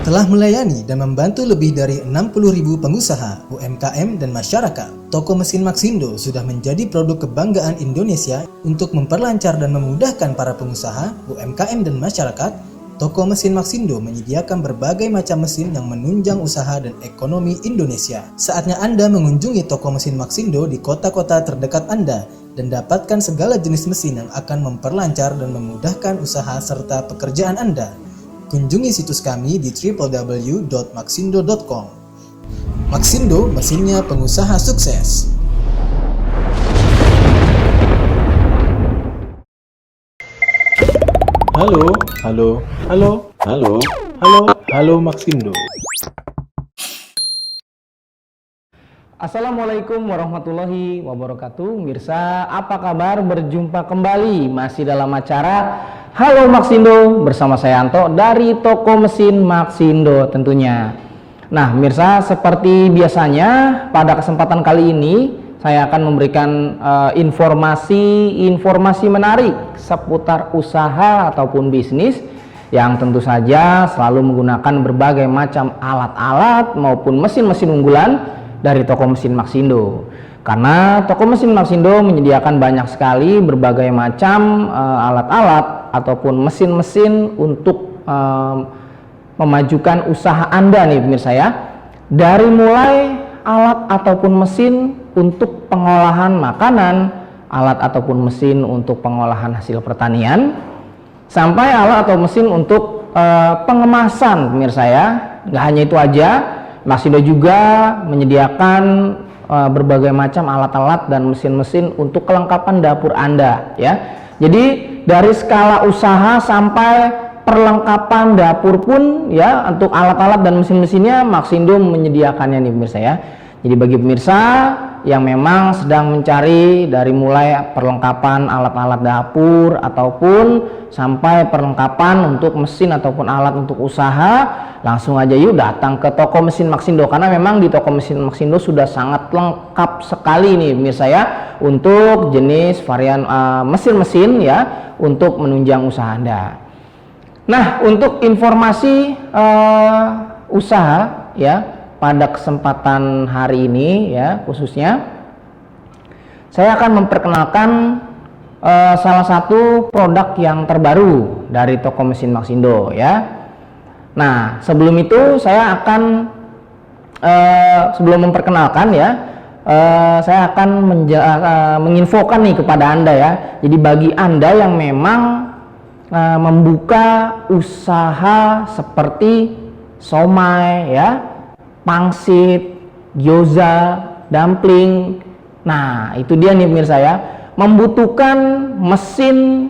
Telah melayani dan membantu lebih dari 60.000 pengusaha, UMKM, dan masyarakat, toko mesin Maxindo sudah menjadi produk kebanggaan Indonesia. Untuk memperlancar dan memudahkan para pengusaha, UMKM, dan masyarakat, toko mesin Maxindo menyediakan berbagai macam mesin yang menunjang usaha dan ekonomi Indonesia. Saatnya Anda mengunjungi toko mesin Maxindo di kota-kota terdekat Anda dan dapatkan segala jenis mesin yang akan memperlancar dan memudahkan usaha serta pekerjaan Anda. Kunjungi situs kami di www.maxindo.com. Maxindo, mesinnya pengusaha sukses. Halo Maxindo. Assalamualaikum warahmatullahi wabarakatuh. Mirsa, apa kabar? Berjumpa kembali masih dalam acara Halo Maxindo bersama saya Anto dari toko mesin Maxindo tentunya. Nah, Mirsa, seperti biasanya pada kesempatan kali ini saya akan memberikan informasi menarik seputar usaha ataupun bisnis yang tentu saja selalu menggunakan berbagai macam alat-alat maupun mesin-mesin unggulan dari toko mesin Maxindo. Karena toko mesin Maxindo menyediakan banyak sekali berbagai macam alat-alat ataupun mesin-mesin untuk memajukan usaha Anda nih pemirsa ya. Dari mulai alat ataupun mesin untuk pengolahan makanan, alat ataupun mesin untuk pengolahan hasil pertanian, sampai alat atau mesin untuk pengemasan pemirsa ya. Nggak hanya itu aja, Maxindo juga menyediakan berbagai macam alat-alat dan mesin-mesin untuk kelengkapan dapur Anda ya. Jadi dari skala usaha sampai perlengkapan dapur pun ya, untuk alat-alat dan mesin-mesinnya Maxindo menyediakannya nih pemirsa ya. Jadi bagi pemirsa yang memang sedang mencari dari mulai perlengkapan alat-alat dapur ataupun sampai perlengkapan untuk mesin ataupun alat untuk usaha, langsung aja yuk datang ke toko mesin Maxindo, karena memang di toko mesin Maxindo sudah sangat lengkap sekali nih pemirsa ya untuk jenis varian mesin-mesin ya untuk menunjang usaha Anda. Nah, untuk informasi usaha ya pada kesempatan hari ini ya khususnya saya akan memperkenalkan salah satu produk yang terbaru dari toko mesin Maxindo ya. Nah, sebelum itu saya akan sebelum memperkenalkan ya, saya akan menginfokan nih kepada Anda ya. Jadi bagi Anda yang memang membuka usaha seperti somai ya, pangsit, gyoza, dumpling. Nah, itu dia nih pemirsa ya, membutuhkan mesin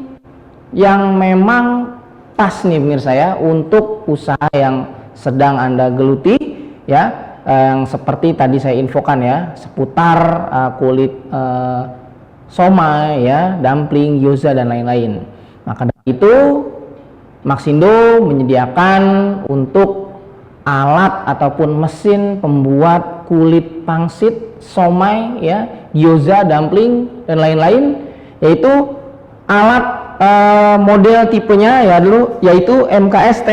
yang memang pas nih pemirsa ya untuk usaha yang sedang Anda geluti ya, yang seperti tadi saya infokan ya seputar kulit somai ya, dumpling, gyoza dan lain-lain. Maka dari itu Maxindo menyediakan untuk alat ataupun mesin pembuat kulit pangsit, somai ya, gyoza, dumpling dan lain-lain, yaitu alat model tipenya ya dulu yaitu MKS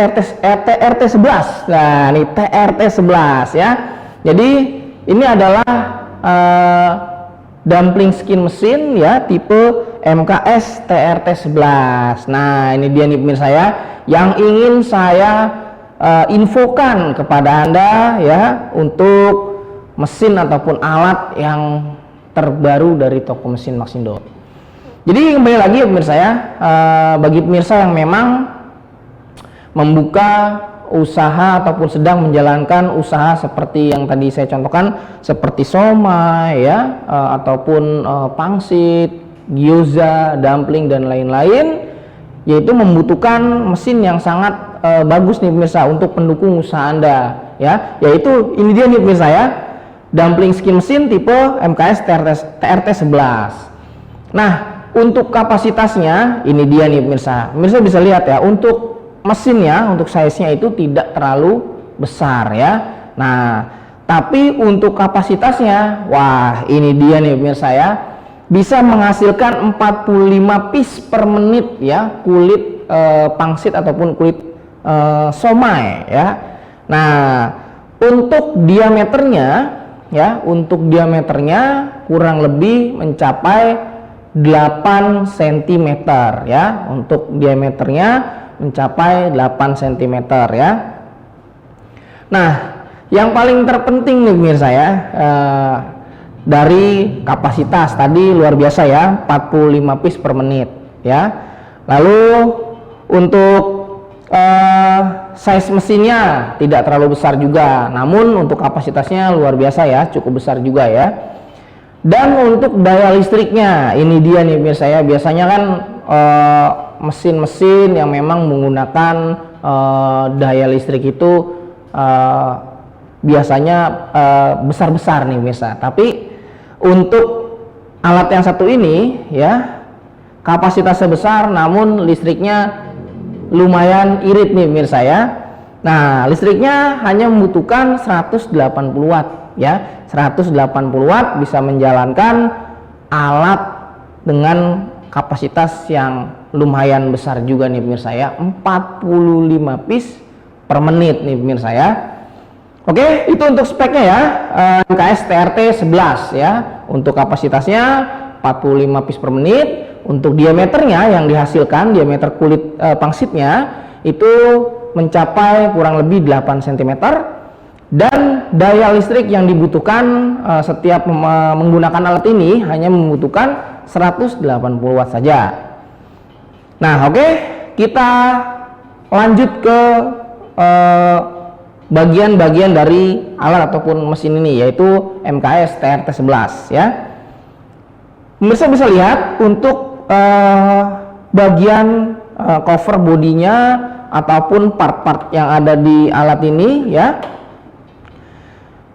TRT11. Nah, ini TRT11 ya. Jadi ini adalah dumpling skin mesin ya tipe MKS TRT11. Nah, ini dia nih pemirsa ya yang ingin saya infokan kepada Anda ya untuk mesin ataupun alat yang terbaru dari toko mesin Maxindo. Jadi kembali lagi ya pemirsa ya, bagi pemirsa yang memang membuka usaha ataupun sedang menjalankan usaha seperti yang tadi saya contohkan seperti somai ya, ataupun pangsit, gyoza, dumpling dan lain-lain, yaitu membutuhkan mesin yang sangat bagus nih pemirsa untuk pendukung usaha Anda ya, yaitu ini dia nih pemirsa ya, dumpling skin mesin tipe MKS TRT11. Nah, untuk kapasitasnya ini dia nih pemirsa. Pemirsa bisa lihat ya, untuk mesinnya, untuk size-nya itu tidak terlalu besar ya. Nah, tapi untuk kapasitasnya, wah ini dia nih pemirsa ya, bisa menghasilkan 45 piece per menit ya kulit pangsit ataupun kulit somai ya. Nah, untuk diameternya ya, untuk diameternya kurang lebih mencapai 8 cm ya. Untuk diameternya mencapai 8 cm ya. Nah, yang paling terpenting nih pemirsa ya, dari kapasitas tadi luar biasa ya, 45 piece per menit ya. Lalu untuk size mesinnya tidak terlalu besar juga, namun untuk kapasitasnya luar biasa ya, cukup besar juga ya. Dan untuk daya listriknya, ini dia nih pemirsa ya, biasanya kan mesin-mesin yang memang menggunakan daya listrik itu biasanya besar-besar nih pemirsa. Tapi untuk alat yang satu ini ya, kapasitasnya besar namun listriknya lumayan irit nih pemirsa ya. Nah, listriknya hanya membutuhkan 180 watt ya. 180 watt bisa menjalankan alat dengan kapasitas yang lumayan besar juga nih pemirsa ya. 45 piece per menit nih pemirsa ya. Oke, itu untuk speknya ya, MKS TRT 11 ya. Untuk kapasitasnya 45 piece per menit. Untuk diameternya yang dihasilkan, diameter kulit pangsitnya itu mencapai kurang lebih 8 cm. Dan daya listrik yang dibutuhkan setiap menggunakan alat ini hanya membutuhkan 180 watt saja. Nah, oke, kita lanjut ke bagian-bagian dari alat ataupun mesin ini, yaitu MKS TRT 11 ya. Pemirsa bisa lihat untuk bagian cover bodinya ataupun part-part yang ada di alat ini ya,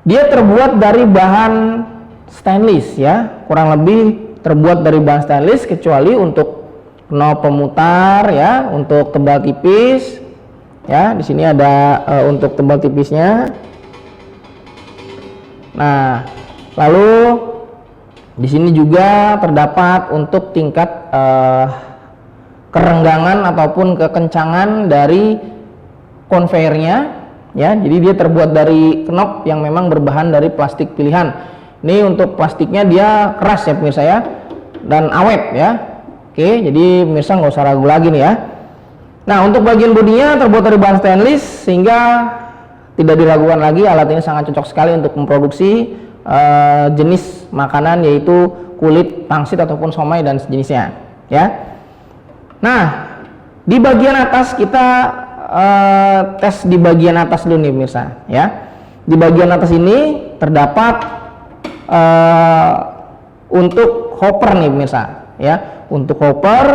dia terbuat dari bahan stainless ya, kurang lebih terbuat dari bahan stainless kecuali untuk knob pemutar ya, untuk tebal tipis ya. Di sini ada untuk tebal tipisnya. Nah, lalu di sini juga terdapat untuk tingkat kerenggangan ataupun kekencangan dari konveyernya ya. Jadi dia terbuat dari knob yang memang berbahan dari plastik pilihan. Ini untuk plastiknya dia keras ya pemirsa ya, dan awet ya. Oke, jadi pemirsa nggak usah ragu lagi nih ya. Nah, untuk bagian bodinya terbuat dari bahan stainless sehingga tidak diragukan lagi, alat ini sangat cocok sekali untuk memproduksi jenis makanan yaitu kulit pangsit ataupun somai dan sejenisnya ya. Nah, di bagian atas kita tes di bagian atas dulu nih pemirsa ya. Di bagian atas ini terdapat untuk hopper nih pemirsa ya. Untuk hopper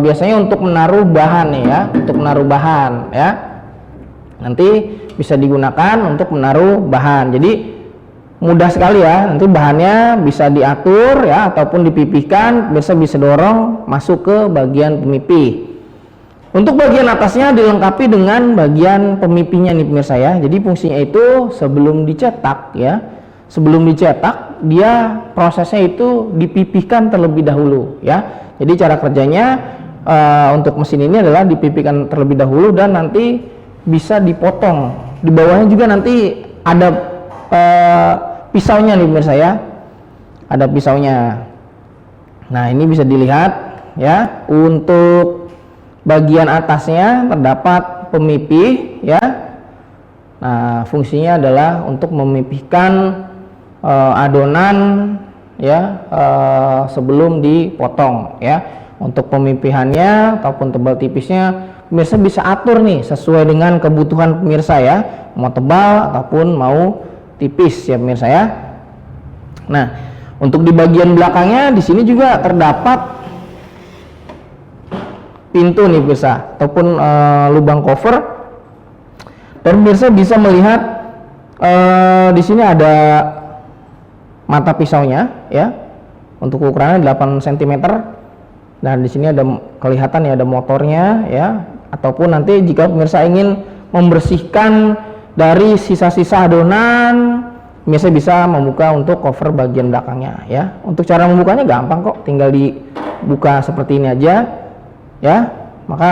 biasanya untuk menaruh bahan nih ya, untuk menaruh bahan ya. Nanti bisa digunakan untuk menaruh bahan. Jadi mudah sekali ya, nanti bahannya bisa diatur ya ataupun dipipihkan, bisa dorong masuk ke bagian pemipih. Untuk bagian atasnya dilengkapi dengan bagian pemipinya nih pemirsa ya. Jadi fungsinya itu sebelum dicetak ya, sebelum dicetak dia prosesnya itu dipipihkan terlebih dahulu ya. Jadi cara kerjanya untuk mesin ini adalah dipipihkan terlebih dahulu dan nanti bisa dipotong. Di bawahnya juga nanti ada pisaunya nih pemirsa ya, ada pisaunya. Nah, ini bisa dilihat ya. Untuk bagian atasnya terdapat pemipih ya. Nah, fungsinya adalah untuk memipihkan adonan ya sebelum dipotong ya. Untuk pemipihannya ataupun tebal tipisnya pemirsa bisa atur nih sesuai dengan kebutuhan pemirsa ya, mau tebal ataupun mau tipis ya pemirsa ya. Nah, untuk di bagian belakangnya di sini juga terdapat pintu nih pemirsa ataupun lubang cover, dan pemirsa bisa melihat di sini ada mata pisaunya ya, untuk ukurannya 8 cm, dan di sini ada kelihatan ya ada motornya ya. Ataupun nanti jika pemirsa ingin membersihkan dari sisa-sisa adonan, pemirsa bisa membuka untuk cover bagian belakangnya ya. Untuk cara membukanya gampang kok, tinggal dibuka seperti ini aja ya, maka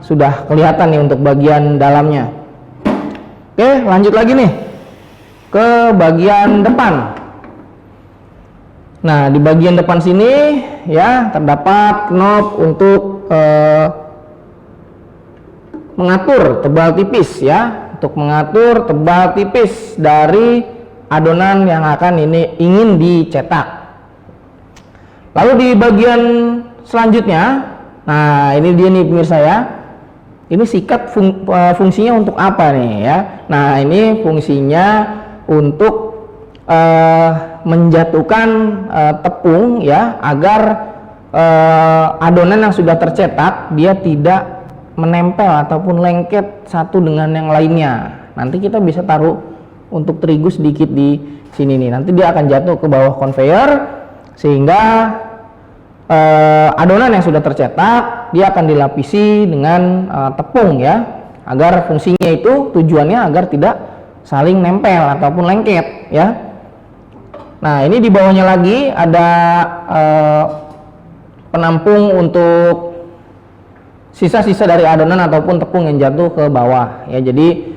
sudah kelihatan nih untuk bagian dalamnya. Oke, lanjut lagi nih ke bagian depan. Nah, di bagian depan sini ya terdapat knob untuk mengatur tebal tipis ya, untuk mengatur tebal tipis dari adonan yang akan ingin dicetak. Lalu di bagian selanjutnya, nah ini dia nih pemirsa ya. Ini sikat fungsinya untuk apa nih ya? Nah, ini fungsinya untuk menjatuhkan tepung ya, agar adonan yang sudah tercetak dia tidak menempel ataupun lengket satu dengan yang lainnya. Nanti kita bisa taruh untuk terigu sedikit di sini nih. Nanti dia akan jatuh ke bawah conveyor sehingga adonan yang sudah tercetak dia akan dilapisi dengan tepung ya, agar fungsinya itu tujuannya agar tidak saling nempel ataupun lengket ya. Nah, ini di bawahnya lagi ada penampung untuk sisa-sisa dari adonan ataupun tepung yang jatuh ke bawah ya. Jadi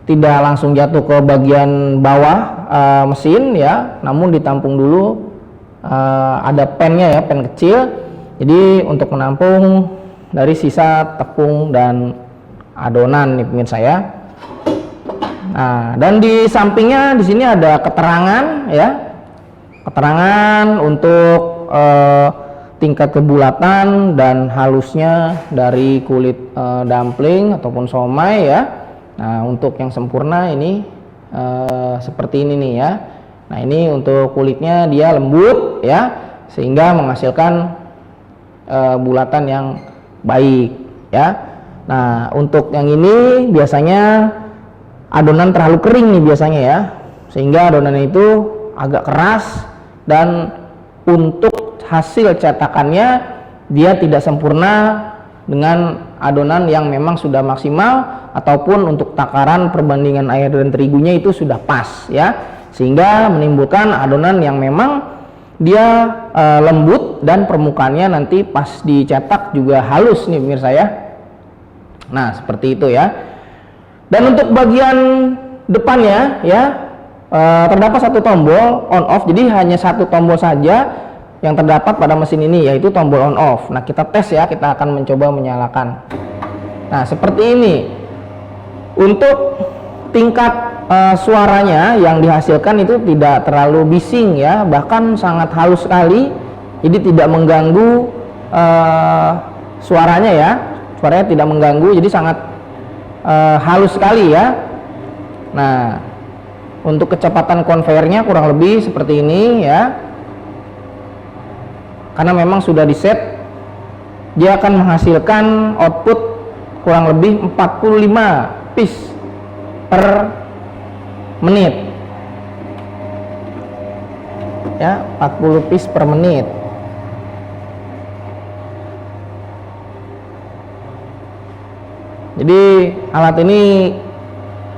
tidak langsung jatuh ke bagian bawah mesin ya, namun ditampung dulu. Ada pennya ya, pen kecil, jadi untuk menampung dari sisa tepung dan adonan nih pemirsa ya. Nah, dan di sampingnya di sini ada keterangan ya, keterangan untuk tingkat kebulatan dan halusnya dari kulit dumpling ataupun somai ya. Nah, untuk yang sempurna ini seperti ini nih ya. Nah, ini untuk kulitnya dia lembut ya, sehingga menghasilkan bulatan yang baik ya. Nah, untuk yang ini biasanya adonan terlalu kering nih biasanya ya, sehingga adonan itu agak keras dan untuk hasil cetakannya dia tidak sempurna dengan adonan yang memang sudah maksimal ataupun untuk takaran perbandingan air dan terigunya itu sudah pas ya, sehingga menimbulkan adonan yang memang dia lembut dan permukaannya nanti pas dicetak juga halus nih pemirsa ya. Nah, seperti itu ya. Dan untuk bagian depannya ya terdapat satu tombol on off, jadi hanya satu tombol saja yang terdapat pada mesin ini, yaitu tombol on off. Nah, kita tes ya, kita akan mencoba menyalakan. Nah, seperti ini. Untuk tingkat suaranya yang dihasilkan itu tidak terlalu bising ya, bahkan sangat halus sekali, jadi tidak mengganggu suaranya ya, suaranya tidak mengganggu, jadi sangat halus sekali ya. Nah, untuk kecepatan konveyornya kurang lebih seperti ini ya, karena memang sudah di set, dia akan menghasilkan output kurang lebih 45 piece per menit ya, 40 piece per menit. Jadi alat ini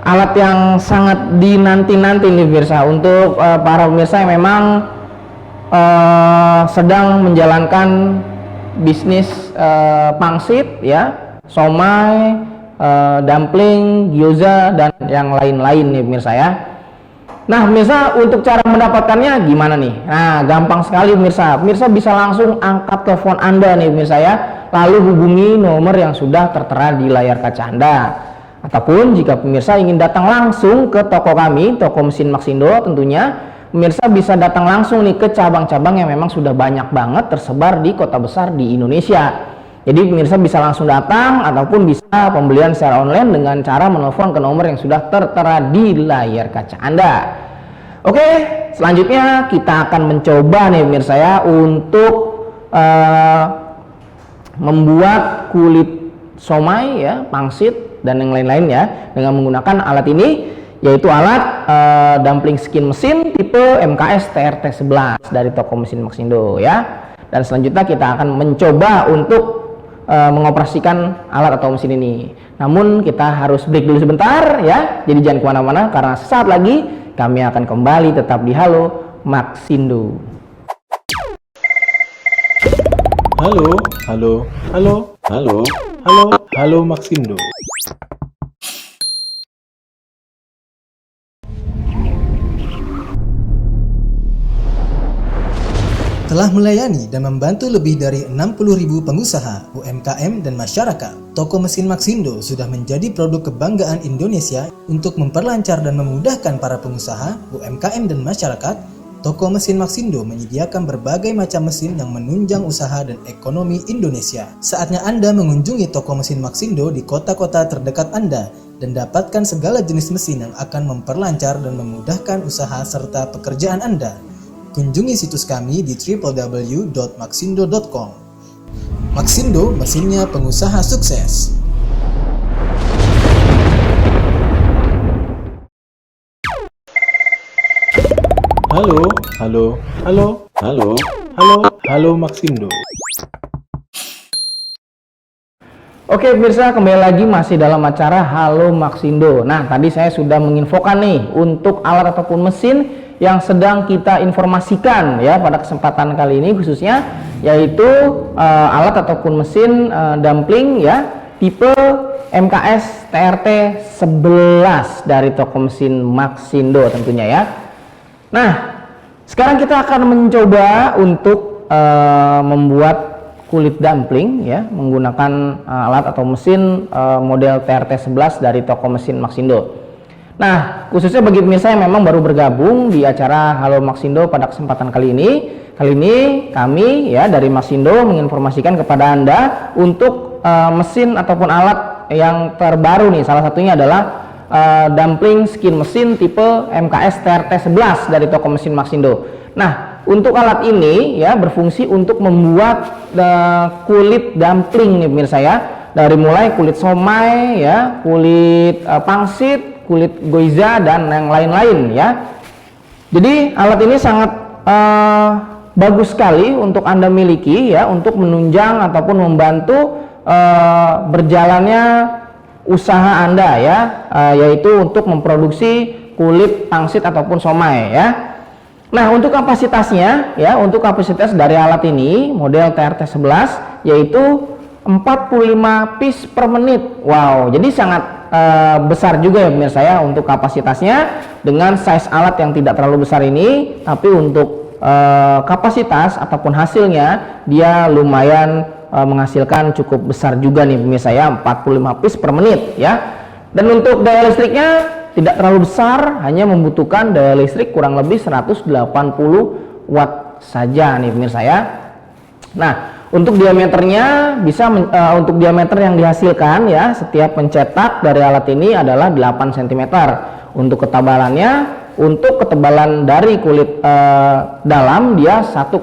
alat yang sangat dinanti-nanti nih pemirsa, untuk para pemirsa yang memang sedang menjalankan bisnis pangsit ya, somai, dumpling, gyoza, dan yang lain-lain nih pemirsa ya. Nah pemirsa, untuk cara mendapatkannya gimana nih? Nah, gampang sekali pemirsa. Pemirsa bisa langsung angkat telepon Anda nih pemirsa ya, lalu hubungi nomor yang sudah tertera di layar kaca Anda. Ataupun jika pemirsa ingin datang langsung ke toko kami, toko mesin Maxindo tentunya, pemirsa bisa datang langsung nih ke cabang-cabang yang memang sudah banyak banget tersebar di kota besar di Indonesia. Jadi pemirsa bisa langsung datang ataupun bisa pembelian secara online dengan cara menelpon ke nomor yang sudah tertera di layar kaca Anda. Oke, selanjutnya kita akan mencoba nih pemirsa ya, untuk membuat kulit somai ya, pangsit dan yang lain-lain ya, dengan menggunakan alat ini, yaitu alat dumpling skin mesin tipe MKS TRT11 dari toko mesin Maxindo ya. Dan selanjutnya kita akan mencoba untuk mengoperasikan alat atau mesin ini. Namun kita harus break dulu sebentar ya, jadi jangan kemana-mana karena sesaat lagi kami akan kembali tetap di Halo Maxindo. Halo, halo, halo, halo, halo, halo Maxindo. Telah melayani dan membantu lebih dari 60.000 pengusaha, UMKM, dan masyarakat, toko mesin Maxindo sudah menjadi produk kebanggaan Indonesia untuk memperlancar dan memudahkan para pengusaha, UMKM, dan masyarakat. Toko mesin Maxindo menyediakan berbagai macam mesin yang menunjang usaha dan ekonomi Indonesia. Saatnya Anda mengunjungi toko mesin Maxindo di kota-kota terdekat Anda dan dapatkan segala jenis mesin yang akan memperlancar dan memudahkan usaha serta pekerjaan Anda. Kunjungi situs kami di www.maxindo.com. Maxindo, mesinnya pengusaha sukses. Halo, halo, halo, halo, halo, halo Maxindo. Oke pemirsa, kembali lagi masih dalam acara Halo Maxindo. Nah, tadi saya sudah menginfokan nih untuk alat ataupun mesin yang sedang kita informasikan ya pada kesempatan kali ini khususnya, yaitu alat ataupun mesin dumpling ya tipe MKS TRT 11 dari toko mesin Maxindo tentunya ya. Nah, sekarang kita akan mencoba untuk membuat kulit dumpling ya menggunakan alat atau mesin model TRT 11 dari toko mesin Maxindo. Nah, khususnya bagi pemirsa yang memang baru bergabung di acara Halo Maxindo pada kesempatan kali ini kami ya dari Maxindo menginformasikan kepada Anda untuk mesin ataupun alat yang terbaru nih. Salah satunya adalah dumpling skin mesin tipe MKS TRT 11 dari toko mesin Maxindo. Nah, untuk alat ini ya berfungsi untuk membuat kulit dumpling nih pemirsa ya, dari mulai kulit somai ya, kulit pangsit, kulit goiza, dan yang lain-lain ya. Jadi alat ini sangat bagus sekali untuk Anda miliki ya, untuk menunjang ataupun membantu berjalannya usaha Anda ya, yaitu untuk memproduksi kulit pangsit ataupun somai ya. Nah, untuk kapasitasnya ya, untuk kapasitas dari alat ini model TRT 11 yaitu 45 piece per menit. Wow, jadi sangat besar juga ya pemirsa ya untuk kapasitasnya, dengan size alat yang tidak terlalu besar ini, tapi untuk kapasitas ataupun hasilnya dia lumayan menghasilkan cukup besar juga nih pemirsa ya, 45 piece per menit ya. Dan untuk daya listriknya tidak terlalu besar, hanya membutuhkan daya listrik kurang lebih 180 watt saja nih pemirsa ya. Nah, untuk diameternya untuk diameter yang dihasilkan ya setiap pencetak dari alat ini adalah 8 cm. Untuk ketebalannya, untuk ketebalan dari kulit dalam dia 1,8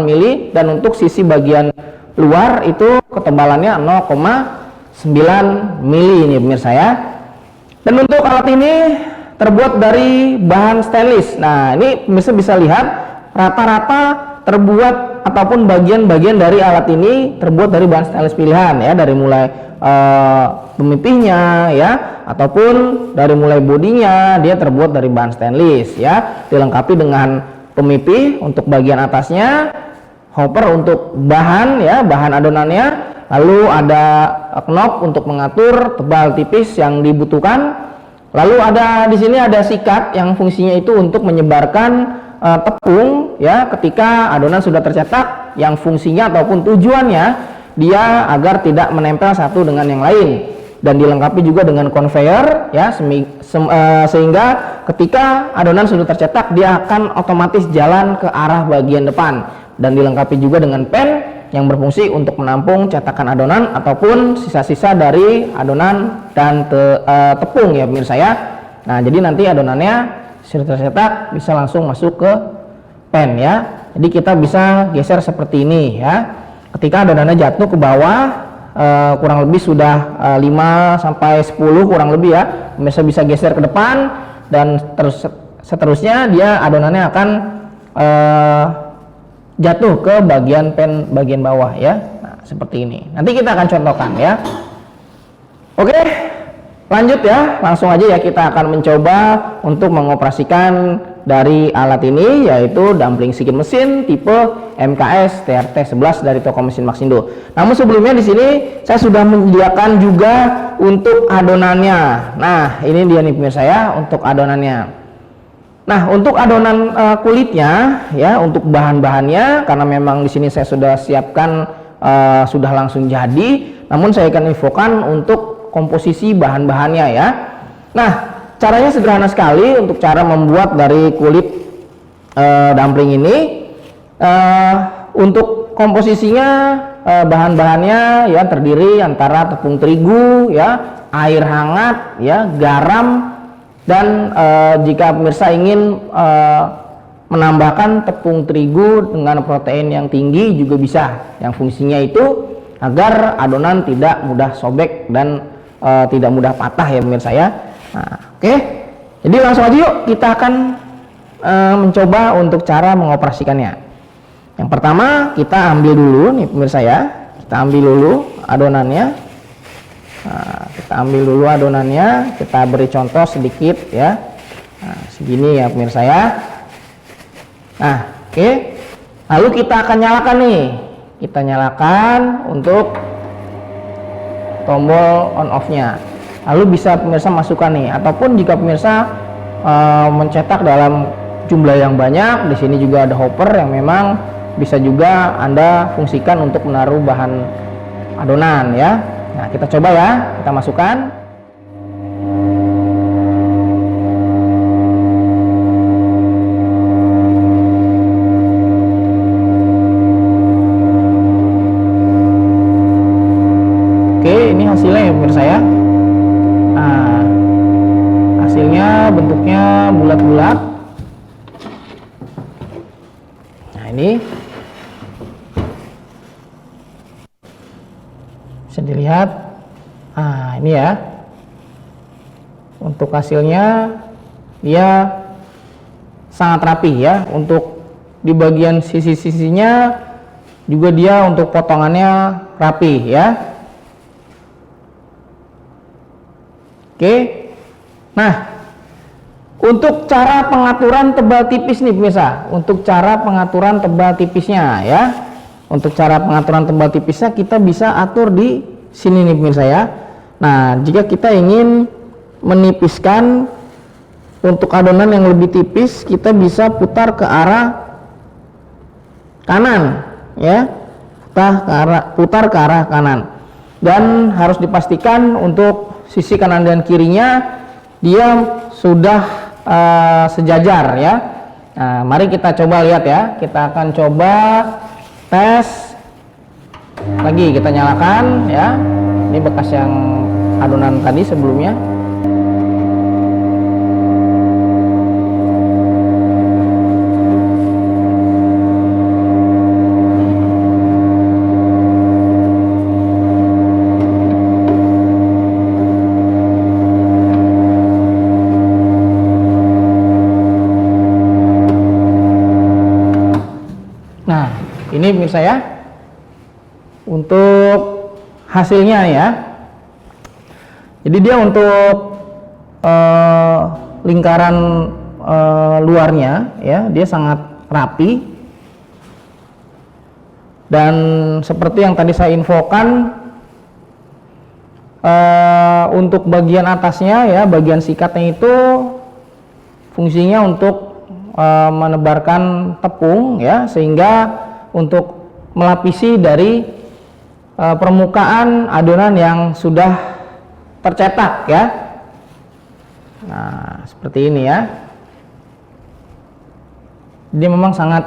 mili, dan untuk sisi bagian luar itu ketebalannya 0,9 mili ini pemirsa ya. Dan untuk alat ini terbuat dari bahan stainless. Nah, ini pemirsa bisa lihat rata-rata terbuat ataupun bagian-bagian dari alat ini terbuat dari bahan stainless pilihan ya, dari mulai pemipihnya ya, ataupun dari mulai bodinya dia terbuat dari bahan stainless ya, dilengkapi dengan pemipih untuk bagian atasnya, hopper untuk bahan ya, bahan adonannya, lalu ada knob untuk mengatur tebal tipis yang dibutuhkan, lalu ada di sini ada sikat yang fungsinya itu untuk menyebarkan tepung ya ketika adonan sudah tercetak, yang fungsinya ataupun tujuannya dia agar tidak menempel satu dengan yang lain, dan dilengkapi juga dengan conveyor ya, sehingga ketika adonan sudah tercetak dia akan otomatis jalan ke arah bagian depan, dan dilengkapi juga dengan pen yang berfungsi untuk menampung cetakan adonan ataupun sisa-sisa dari adonan dan tepung ya pemirsa ya. Nah, jadi nanti adonannya sudah tercetak bisa langsung masuk ke pen ya. Jadi kita bisa geser seperti ini ya. Ketika adonannya jatuh ke bawah kurang lebih sudah 5 sampai 10 kurang lebih ya, pemirsa bisa geser ke depan, dan seterusnya dia adonannya akan jatuh ke bagian pen bagian bawah ya. Nah, seperti ini. Nanti kita akan contohkan ya. Oke, lanjut ya. Langsung aja ya, kita akan mencoba untuk mengoperasikan dari alat ini, yaitu dumpling skin mesin tipe MKS TRT 11 dari toko mesin Maxindo. Namun sebelumnya di sini saya sudah menyediakan juga untuk adonannya. Nah, ini dia nih pemirsa ya untuk adonannya. Nah, untuk adonan kulitnya ya, untuk bahan-bahannya karena memang di sini saya sudah siapkan sudah langsung jadi, namun saya akan infokan untuk komposisi bahan-bahannya ya. Nah, caranya sederhana sekali untuk cara membuat dari kulit dumpling ini. Untuk komposisinya bahan-bahannya ya terdiri antara tepung terigu ya, air hangat ya, garam, dan jika pemirsa ingin menambahkan tepung terigu dengan protein yang tinggi juga bisa, yang fungsinya itu agar adonan tidak mudah sobek dan tidak mudah patah ya pemirsa ya. Nah, oke, jadi langsung aja yuk kita akan mencoba untuk cara mengoperasikannya. Yang pertama kita ambil dulu nih pemirsa ya, kita ambil dulu adonannya. Nah, kita ambil dulu adonannya, kita beri contoh sedikit ya. Nah, segini ya pemirsa ya. Nah, oke. Lalu kita akan nyalakan nih. Kita nyalakan untuk tombol on off-nya. Lalu bisa pemirsa masukkan nih, ataupun jika pemirsa mencetak dalam jumlah yang banyak, di sini juga ada hopper yang memang bisa juga Anda fungsikan untuk menaruh bahan adonan ya. Nah, kita coba ya, kita masukkan. Oke, ini hasilnya ya pemirsa ya. Nah, hasilnya bentuknya bulat-bulat. Nah, ini bisa dilihat. Nah, ini ya, untuk hasilnya dia sangat rapi ya. Untuk di bagian sisi-sisinya juga dia untuk potongannya rapi ya. Oke, nah untuk cara pengaturan tebal tipis nih pemirsa, untuk cara pengaturan tebal tipisnya ya. Untuk cara pengaturan tebal tipisnya kita bisa atur di sini nih pemirsa ya. Nah, jika kita ingin menipiskan untuk adonan yang lebih tipis, kita bisa putar ke arah kanan ya. Putar ke arah kanan. Dan harus dipastikan untuk sisi kanan dan kirinya dia sudah sejajar ya. Nah, mari kita coba lihat ya. Kita akan coba tes lagi, kita nyalakan ya. Ini bekas yang adonan tadi sebelumnya. Nah, ini pemirsa ya, untuk hasilnya ya. Jadi dia untuk lingkaran luarnya ya, dia sangat rapi. Dan seperti yang tadi saya infokan, untuk bagian atasnya ya, bagian sikatnya itu fungsinya untuk menebarkan tepung ya, sehingga untuk melapisi dari permukaan adonan yang sudah tercetak ya. Nah, seperti ini ya. Jadi memang sangat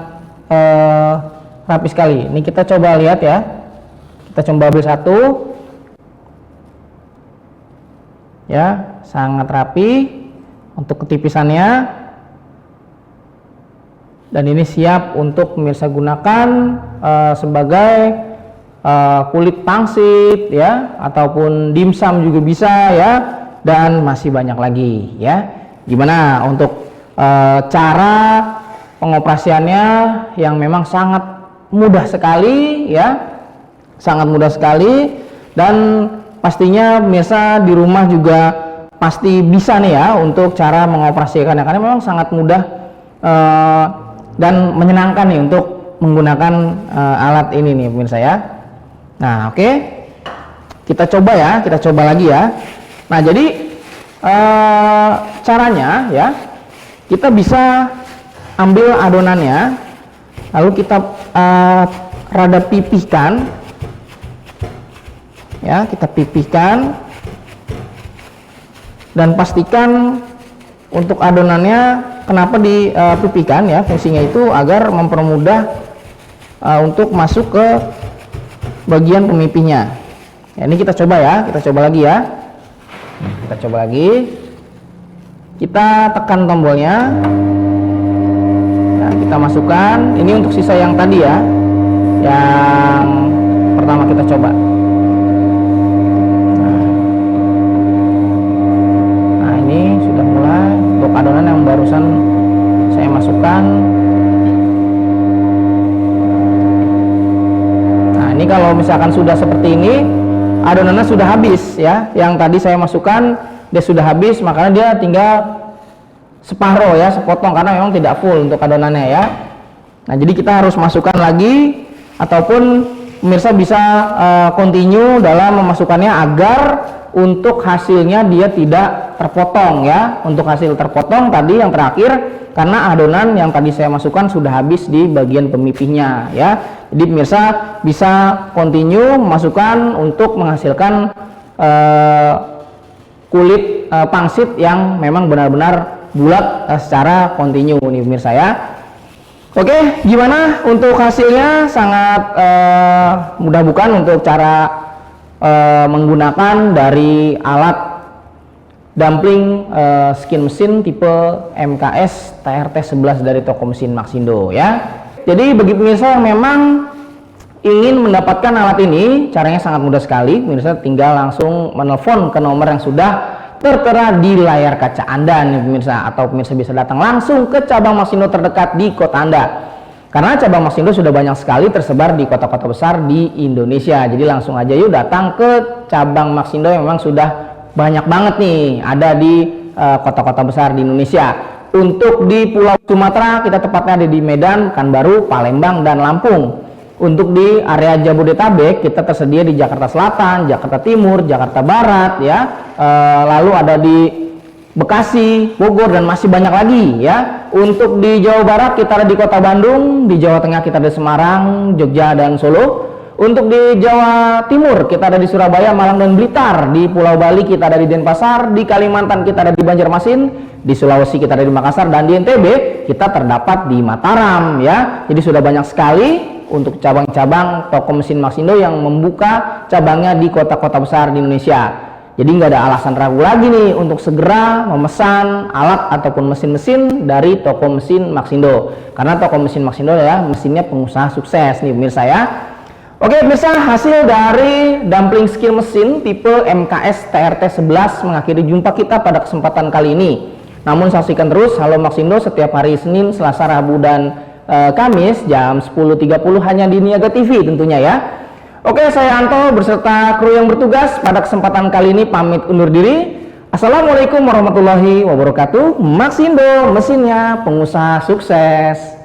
rapi sekali. Ini kita coba lihat ya. Kita coba ambil satu. Ya, sangat rapi untuk ketipisannya. Dan ini siap untuk pemirsa gunakan sebagai kulit pangsit ya, ataupun dimsum juga bisa ya, dan masih banyak lagi ya. Gimana untuk cara pengoperasiannya yang memang sangat mudah sekali ya, sangat mudah sekali, dan pastinya pemirsa di rumah juga pasti bisa nih ya untuk cara mengoperasikannya, karena memang sangat mudah dan menyenangkan nih untuk menggunakan alat ini nih pemirsa ya. Nah, oke. Kita coba ya, kita coba lagi ya. Nah, jadi caranya ya, kita bisa ambil adonannya, lalu kita rada pipihkan, ya, kita pipihkan, dan pastikan untuk adonannya kenapa dipipihkan ya, fungsinya itu agar mempermudah untuk masuk ke bagian pemipihnya. Ya, ini kita coba ya, kita coba lagi ya. Kita coba lagi. Kita tekan tombolnya. Nah, kita masukkan. Ini untuk sisa yang tadi ya. Yang pertama kita coba. Nah, ini sudah mulai untuk adonan yang barusan saya masukkan. Ini kalau misalkan sudah seperti ini, adonannya sudah habis ya. Yang tadi saya masukkan dia sudah habis, makanya dia tinggal separuh ya, sepotong, karena memang tidak full untuk adonannya ya. Nah, jadi kita harus masukkan lagi, ataupun pemirsa bisa continue dalam memasukkannya agar untuk hasilnya dia tidak terpotong ya. Untuk hasil terpotong tadi yang terakhir, karena adonan yang tadi saya masukkan sudah habis di bagian pemipihnya ya. Jadi pemirsa bisa continue memasukkan untuk menghasilkan kulit pangsit yang memang benar-benar bulat secara continue nih pemirsa ya. Oke, gimana untuk hasilnya? Sangat mudah bukan untuk cara menggunakan dari alat dumpling skin mesin tipe MKS TRT11 dari toko mesin Maxindo ya. Jadi bagi pemirsa yang memang ingin mendapatkan alat ini, caranya sangat mudah sekali. Pemirsa tinggal langsung menelpon ke nomor yang sudah tertera di layar kaca Anda nih pemirsa, atau pemirsa bisa datang langsung ke cabang Maxindo terdekat di kota Anda. Karena cabang Maxindo sudah banyak sekali tersebar di kota-kota besar di Indonesia. Jadi langsung aja yuk datang ke cabang Maxindo yang memang sudah banyak banget nih ada di kota-kota besar di Indonesia. Untuk di Pulau Sumatera kita tepatnya ada di Medan, Pekanbaru, Palembang, dan Lampung. Untuk di area Jabodetabek kita tersedia di Jakarta Selatan, Jakarta Timur, Jakarta Barat ya. Lalu ada di Bekasi, Bogor, dan masih banyak lagi ya. Untuk di Jawa Barat kita ada di Kota Bandung, di Jawa Tengah kita ada di Semarang, Jogja, dan Solo. Untuk di Jawa Timur kita ada di Surabaya, Malang, dan Blitar. Di Pulau Bali kita ada di Denpasar, di Kalimantan kita ada di Banjarmasin, di Sulawesi kita ada di Makassar, dan di NTB kita terdapat di Mataram ya. Jadi sudah banyak sekali untuk cabang-cabang toko mesin Maxindo yang membuka cabangnya di kota-kota besar di Indonesia. Jadi nggak ada alasan ragu lagi nih untuk segera memesan alat ataupun mesin-mesin dari toko mesin Maxindo. Karena toko mesin Maxindo adalah mesinnya pengusaha sukses nih pemirsa ya. Oke pemirsa, hasil dari dumpling skill mesin tipe MKS TRT11 mengakhiri jumpa kita pada kesempatan kali ini. Namun saksikan terus Halo Maxindo setiap hari Senin, Selasa, Rabu, dan Kamis jam 10.30 hanya di Niaga TV tentunya ya. Oke, saya Anto berserta kru yang bertugas pada kesempatan kali ini pamit undur diri. Assalamualaikum warahmatullahi wabarakatuh. Maxindo, mesinnya pengusaha sukses.